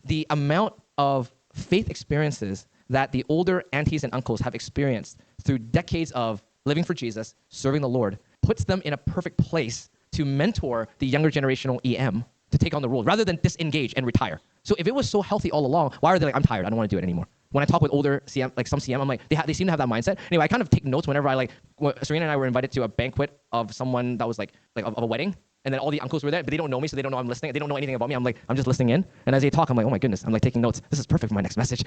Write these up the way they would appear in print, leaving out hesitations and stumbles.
the amount of faith experiences that the older aunties and uncles have experienced through decades of living for Jesus, serving the Lord, puts them in a perfect place to mentor the younger generational EM to take on the role rather than disengage and retire. So if it was so healthy all along, why are they like, I'm tired, I don't want to do it anymore? When I talk with older CM, like some CM, I'm like, they seem to have that mindset. Anyway, I kind of take notes whenever Serena and I were invited to a banquet of someone that was like of a wedding. And then all the uncles were there, but they don't know me, so they don't know I'm listening. They don't know anything about me. I'm just listening in. And as they talk, I'm like, oh my goodness, I'm like taking notes. This is perfect for my next message.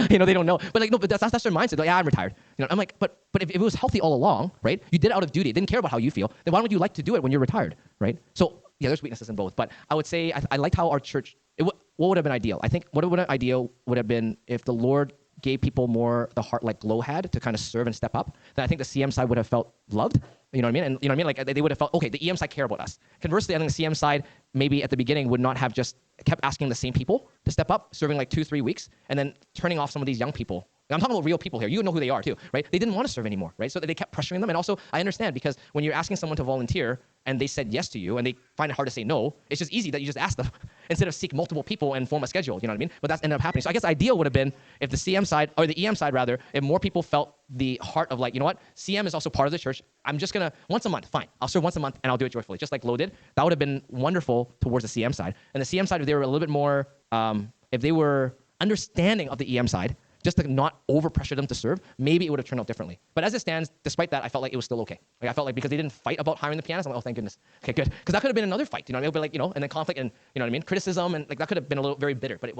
They don't know. But like, no, but that's their mindset. Like, yeah, I'm retired. I'm like, but if it was healthy all along, right? You did it out of duty. Didn't care about how you feel. Then why would you like to do it when you're retired, right? So yeah, there's weaknesses in both. But I would say I liked how our church. What would have been ideal? I think what would have ideal would have been if the Lord gave people more the heart like Glow had to kind of serve and step up. Then I think the CM side would have felt loved. You know what I mean? And you know what I mean? Like they would have felt, okay, the EM side care about us. Conversely, I think the CM side maybe at the beginning would not have just kept asking the same people to step up, serving like 2-3 weeks, and then turning off some of these young people. I'm talking about real people here. You know who they are too, right? They didn't want to serve anymore, right? So they kept pressuring them. And also, I understand because when you're asking someone to volunteer and they said yes to you and they find it hard to say no, it's just easy that you just ask them instead of seek multiple people and form a schedule. You know what I mean? But that's ended up happening. So I guess ideal would have been if the CM side, or the EM side rather, if more people felt the heart of like, you know what? CM is also part of the church. I'm just going to, once a month, fine. I'll serve once a month and I'll do it joyfully, just like Lo did. That would have been wonderful towards the CM side. And the CM side, if they were a little bit more, if they were understanding of the EM side, just to not over-pressure them to serve, maybe it would have turned out differently. But as it stands, despite that, I felt like it was still okay. Like I felt like because they didn't fight about hiring the pianist, I'm like, oh, thank goodness. Okay, good. Because that could have been another fight, you know what I mean? But like, and then conflict and, you know what I mean? Criticism and like that could have been a little very bitter, but it